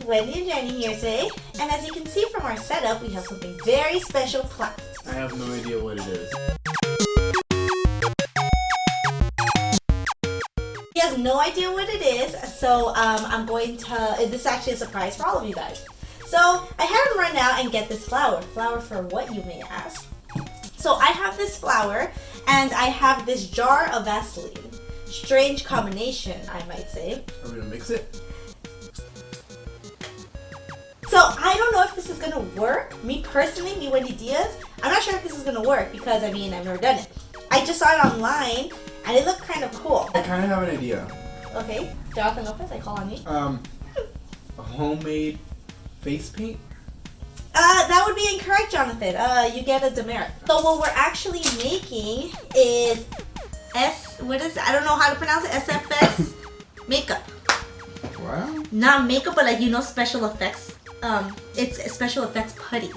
Wendy and Jenny here today, and as you can see from our setup, we have something very special planned. I have no idea what it is. He has no idea what it is, so I'm going to, this is actually a surprise for all of you guys. So I had him run out and get this flour. Flour for what, you may ask? So I have this flour, and I have this jar of Vaseline. Strange combination, I might say. Are we gonna mix it? So I don't know if this is gonna work. Me personally, me Wendy Diaz, I'm not sure if this is gonna work because I mean I've never done it. I just saw it online and it looked kind of cool. I kind of have an idea. Okay, Jonathan Lopez, I call on you. A homemade face paint. That would be incorrect, Jonathan. You get a demerit. So what we're actually making is I don't know how to pronounce it. SFX makeup. Wow. Not makeup, but like special effects. It's a special effects putty.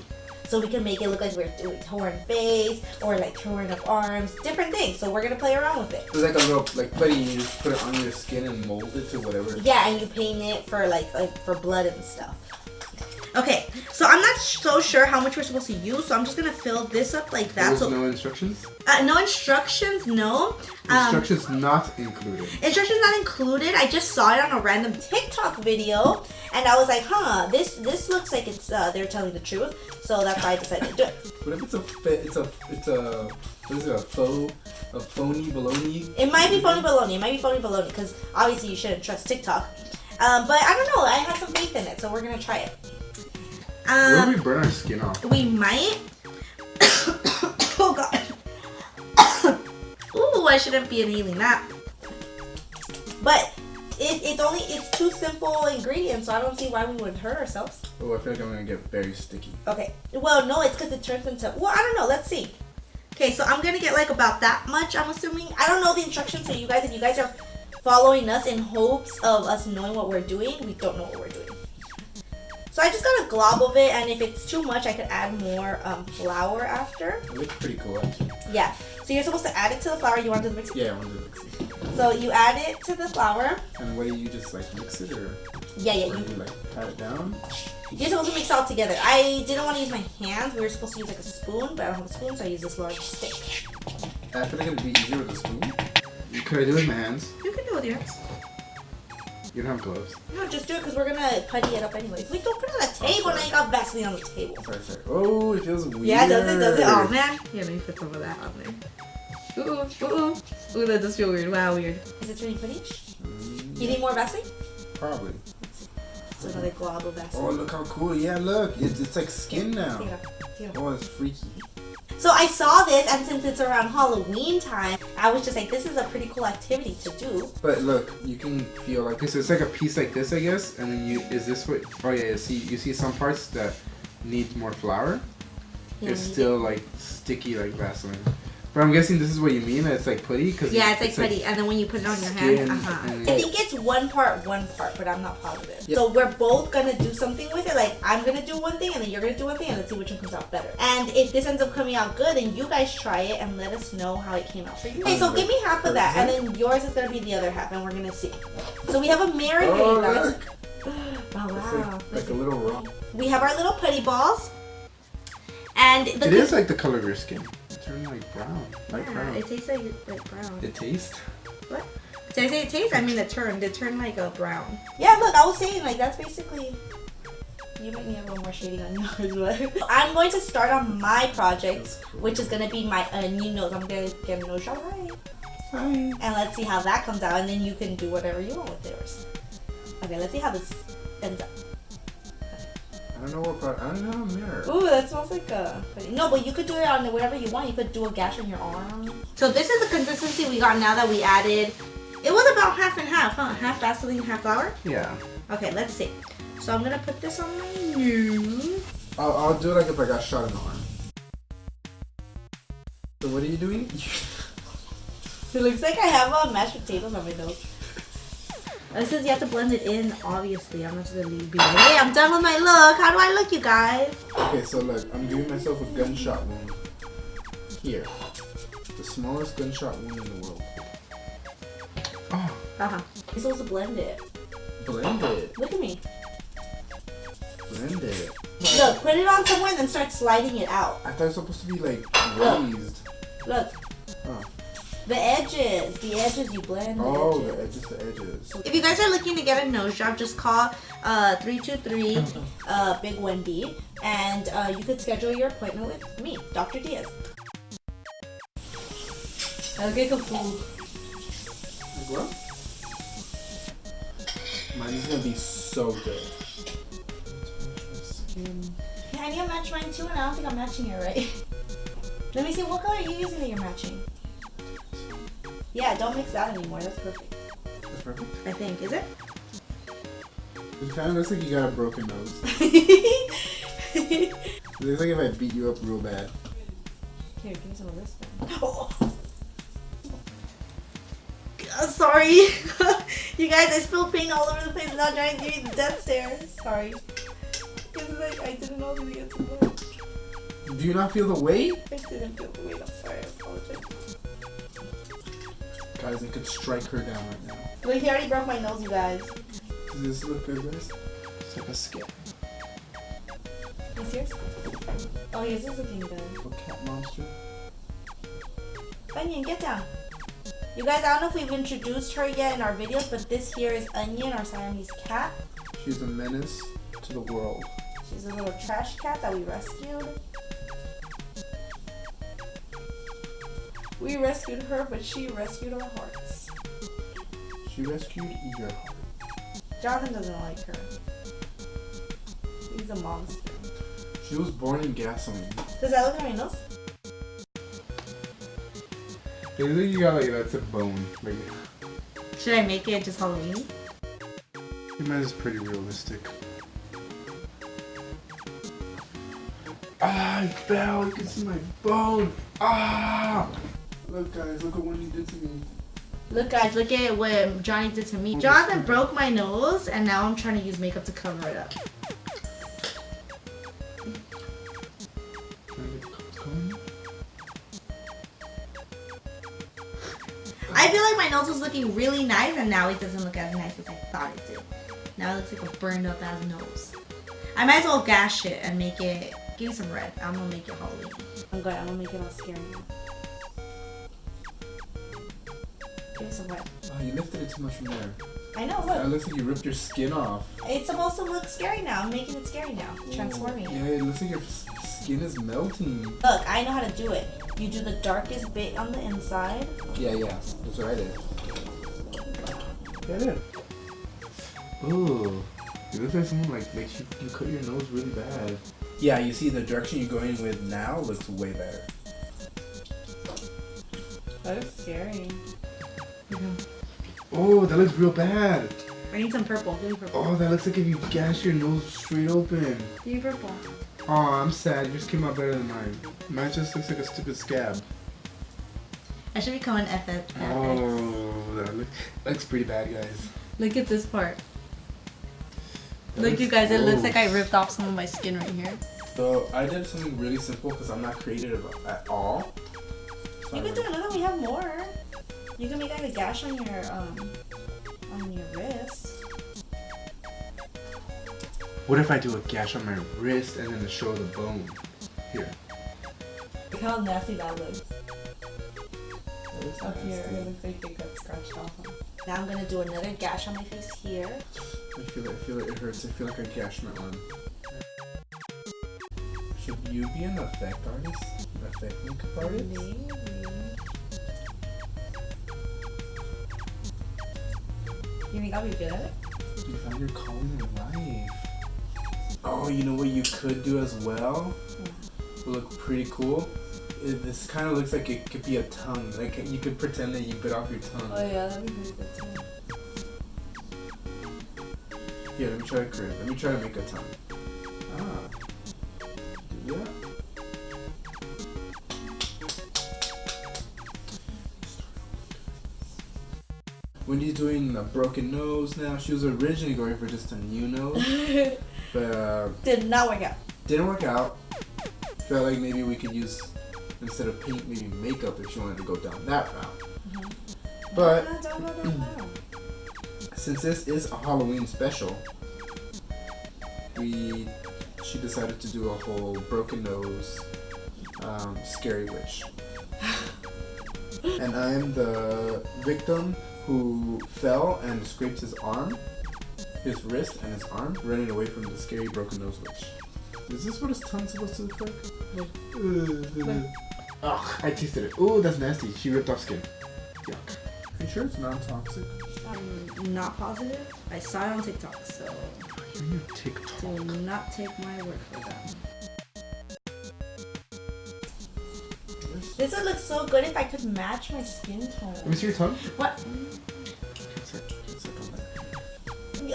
So we can make it look like we're doing torn face or like torn up arms, different things. So we're gonna play around with it. So it's like a little putty. You just put it on your skin and mold it to whatever. Yeah, and you paint it for like for blood and stuff. Okay, so I'm not so sure how much we're supposed to use, so I'm just gonna fill this up like that. So no instructions? No instructions, no. Instructions not included. Instructions not included. I just saw it on a random TikTok video, and I was like, this looks like it's they're telling the truth, so that's why I decided to do it. What if what is it, a phony baloney? It might be phony baloney, because obviously you shouldn't trust TikTok. But I don't know, I have some faith in it, so we're gonna try it. What if we burn our skin off? We might. Oh god. Ooh, I shouldn't be inhaling that. But it's two simple ingredients, so I don't see why we would hurt ourselves. Oh, I feel like I'm gonna get very sticky. Okay. Well, no, it's because it turns into. Well, I don't know. Let's see. Okay, so I'm gonna get like about that much. I'm assuming. I don't know the instructions, so if you guys are following us in hopes of us knowing what we're doing, we don't know what we're doing. So I just got a glob of it, and if it's too much, I could add more flour after. It looks pretty cool, actually. Yeah. So you're supposed to add it to the flour. You want to do the mixing? Yeah, I want to do the mixing. So you add it to the flour. And what do you just mix it, or? Yeah. Or you pat it down? You're supposed to mix it all together. I didn't want to use my hands. We were supposed to use like a spoon, but I don't have a spoon, so I use this large stick. I feel like it'd be easier with a spoon. Could I do it with my hands? You can do it with your hands. You don't have gloves. No, just do it because we're gonna putty it up anyways. Wait, don't put it on the table. Now you got Vaseline on the table. Sorry. Oh, it feels weird. Yeah, does it? Oh man. Here, let me put some of that on there. Ooh, that does feel weird. Wow, weird. Is it turning putty? You need more Vaseline? Probably. It's another glob of Vaseline. Oh, look how cool. Yeah, look. It's like skin now. Oh, it's freaky. So I saw this, and since it's around Halloween time, I was just like, this is a pretty cool activity to do. But look, you can feel like this. It's like a piece like this, I guess. And then is this what? Oh yeah, you see some parts that need more flour. Yeah, it's still like sticky like Vaseline. But I'm guessing this is what you mean. It's like putty, yeah, it's like putty, and then when you put it on your hands, I think it's one part, but I'm not positive. Yep. So we're both gonna do something with it. Like I'm gonna do one thing, and then you're gonna do one thing, and let's see which one comes out better. And if this ends up coming out good, then you guys try it and let us know how it came out for you. Okay, so give me half of that, and then yours is gonna be the other half, and we're gonna see. So we have a marinade, guys. Oh wow! Like a little roll. We have our little putty balls, and it is like the color of your skin. Turn like brown. Light brown. It tastes like brown. It tastes? What? Did I say it tastes? I mean it turned like a brown. Yeah, look, I was saying like that's basically. You make me have a little more shading on yours, but I'm going to start on my project, which is gonna be my new nose. I'm gonna get a nose job right. Hi. And let's see how that comes out, and then you can do whatever you want with yours. Okay, let's see how this ends up. I don't know what part. I don't have a mirror. Ooh, that smells like a... No, but you could do it on whatever you want. You could do a gash on your arm. So this is the consistency we got now that we added... It was about half and half, huh? Half Vaseline, half flour? Yeah. Okay, let's see. So I'm going to put this on my nose. I'll do it like if I got shot in the arm. So what are you doing? It looks like I have mashed potatoes on my nose. It says you have to blend it in, obviously. I'm not just gonna be like, hey, I'm done with my look. How do I look, you guys? Okay, so look, I'm giving myself a gunshot wound. Here. The smallest gunshot wound in the world. Oh. You're supposed to blend it. Blend it? Look at me. blend it. Look, put it on somewhere and then start sliding it out. I thought it was supposed to be like raised. Look. Oh. The edges you blend. Oh, the edges. The edges. If you guys are looking to get a nose job, just call 323 Big Wendy, and you could schedule your appointment with me, Dr. Diaz. Okay, cool. Like what? Mine is gonna be so good. Yeah, I need to match mine too, and I don't think I'm matching it right. Let me see, what color are you using that you're matching? Yeah, don't mix that anymore. That's perfect. That's perfect? I think. Is it? It kind of looks like you got a broken nose. It looks like if I beat you up real bad. Here, give me some of this then. Oh. Sorry. You guys, I spilled paint all over the place and now trying to give you the death stare. Sorry. Because like, I didn't know it was going to get so much. Do you not feel the weight? I didn't feel the weight. I'm sorry. I apologize. Guys, I could strike her down right now. Wait, he already broke my nose, you guys. Does this look good, guys? It's like a scab. Is yours? Oh, yours is looking good. A cat monster. Onion, get down. You guys, I don't know if we've introduced her yet in our videos, but this here is Onion, our Siamese cat. She's a menace to the world. She's a little trash cat that we rescued. We rescued her, but she rescued our hearts. She rescued your heart. Jonathan doesn't like her. He's a monster. She was born in gasoline. Does that look at my nose? It looks like you got like that's a bone. Like, should I make it just Halloween? mine is pretty realistic. Ah, I fell. You can see my bone. Ah! Look, guys, look at what he did to me. Look, guys, look at what Johnny did to me. Jonathan broke my nose, and now I'm trying to use makeup to cover it up. I feel like my nose was looking really nice, and now it doesn't look as nice as I thought it did. Now it looks like a burned up ass nose. I might as well gash it and make it. Give me some red. I'm gonna make it Halloween. I'm gonna make it all scary now. Give me some red. Oh, you lifted it too much from there. I know, That look. looks like you ripped your skin off. It's supposed to look scary now. I'm making it scary now. Transforming it. Yeah, it looks like your skin is melting. Look, I know how to do it. You do the darkest bit on the inside. Yeah. That's what I did. Yeah, I did. Ooh. It looks like someone like you cut your nose really bad. Yeah, you see the direction you're going with now looks way better. That is scary. Oh, that looks real bad. I need some purple. Give me purple. Oh, that looks like if you gash your nose straight open. Give me purple. Oh, I'm sad. Yours came out better than mine. Mine just looks like a stupid scab. I should become an FX. Oh, that looks pretty bad, guys. Look at this part. That Look, looks you guys, it looks gross. like I ripped off some of my skin right here. So I did something really simple because I'm not creative at all. So You can do another. We have more. You can make like a gash on your wrist. What if I do a gash on my wrist and then to show the bone? Here. Look how nasty that looks. That looks Up here, nasty. it looks like it got scratched off. Now I'm gonna do another gash on my face here. I feel it hurts. I feel like I gashed my arm. Should you be an effect artist? An effect makeup artist? Maybe. You think I'll be good at it? You found your calling in life. Oh, you know what you could do as well? Would look pretty cool. This kind of looks like it could be a tongue. Like you could pretend that you bit off your tongue. Oh yeah, that'd be pretty good too. Here, let me try to create. Let me try to make a tongue. Ah. Do that. Wendy's doing a broken nose now. She was originally going for just a new nose, but Did not work out. didn't work out. Felt like maybe we could use, instead of paint, maybe makeup if she wanted to go down that route. But since this is a Halloween special, we she decided to do a whole broken nose, scary witch. And I am the victim who fell and scraped his arm, his wrist and his arm, running away from the scary broken nose witch. Is this what his tongue's supposed to look like? Ugh, I tasted it. Ooh, that's nasty. She ripped off skin. Yuck. Are you sure it's non-toxic? I'm not positive. I saw it on TikTok, so You're your TikTok. do not take my word for that. This would look so good if I could match my skin tone. Let me see your tongue. What?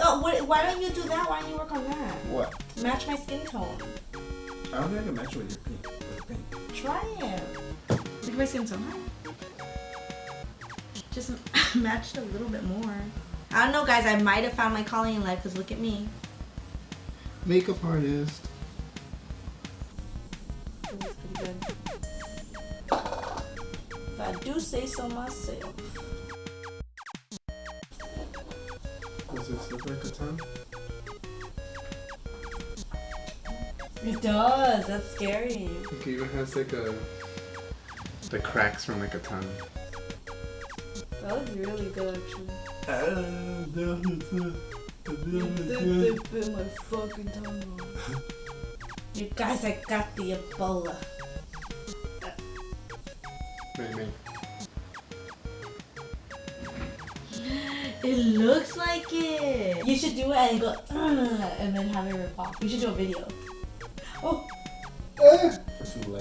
Oh, why don't you do that? Why don't you work on that? What? Match my skin tone. I don't think I can match it with your pink. Try it. Look at my skin tone. Just matched a little bit more. I don't know, guys. I might have found my calling in life because look at me. Makeup artist. It looks pretty good. If I do say so myself. Does this look like a tongue? It does. That's scary. It even has like the cracks from like a tongue. That was really good, actually. You bit my fucking tongue off. You guys, I got the Ebola. Maybe. It looks like it. You should do it and go, and then have it rip off. You should do a video. Oh.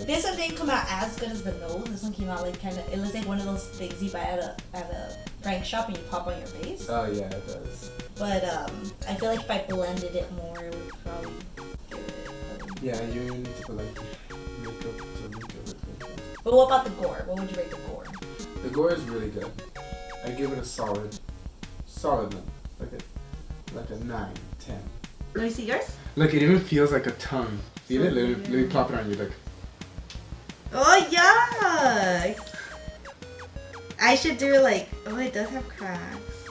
This one didn't come out as good as the nose. This one came out like kind of. It looks like one of those things you buy at a prank shop and you pop on your face. Oh yeah, it does. But I feel like if I blended it more, it would probably give it. Yeah, you need to put like makeup to make it look like that. But what about the gore? What would you rate the gore? The gore is really good. I give it a solid 1. Like a 9, 10. Let me see yours. Look, it even feels like a tongue. Feel it? Let me plop it on you. Look. Oh yuck! I should do like. Oh, it does have cracks.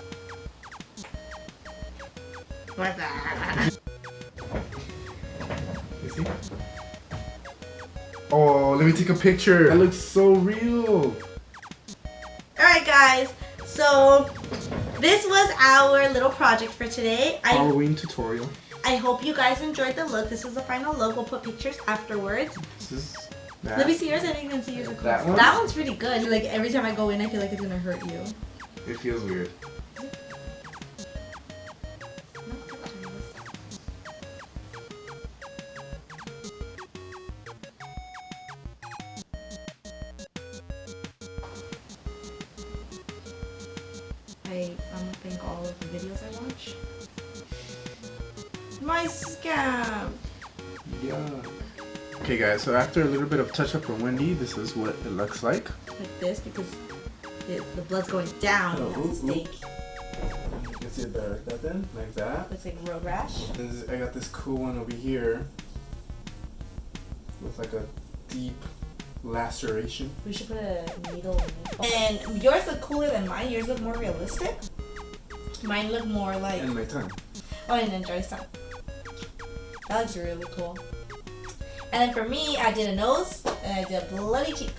What's that? You see? Oh, let me take a picture. That looks so real. Alright, guys. So this was our little project for today. Halloween tutorial. I hope you guys enjoyed the look. This is the final look. We'll put pictures afterwards. This is that. Let me see yours. I didn't even see yours. That one? That one's pretty good. Like every time I go in, I feel like it's gonna hurt you. It feels weird. I'm gonna thank all of the videos I watch. My scam! Yeah. Okay guys, so after a little bit of touch up from Wendy, this is what it looks like. Like this, because the blood's going down. Oh, That's a steak. You can see it better like that then, like that. Looks like road rash. I got this cool one over here with like a deep laceration. We should put a needle in it. And yours look cooler than mine. Yours look more realistic. Mine look more like. And my tongue. Oh, and then Joy's tongue. That looks really cool. And then for me, I did a nose and I did a bloody cheek.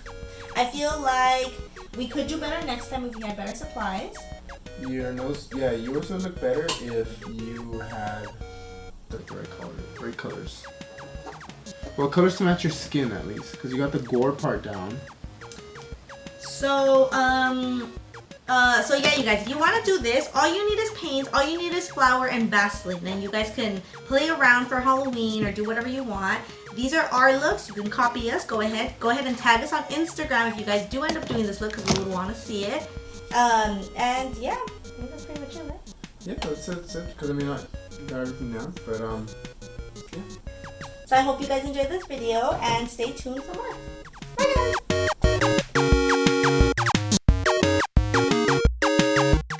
I feel like we could do better next time if we had better supplies. Your nose, yeah, yours would look better if you had the right colors. Well, colors to match your skin at least, because you got the gore part down. So, so yeah, you guys, if you want to do this, all you need is paint, all you need is flour and Vaseline, and you guys can play around for Halloween or do whatever you want. These are our looks. You can copy us. Go ahead and tag us on Instagram if you guys do end up doing this look, because we would want to see it. And yeah, I think that's pretty much it, right? Yeah, that's it. Because I mean, I got everything down, but yeah. So I hope you guys enjoyed this video and stay tuned for more. Bye guys!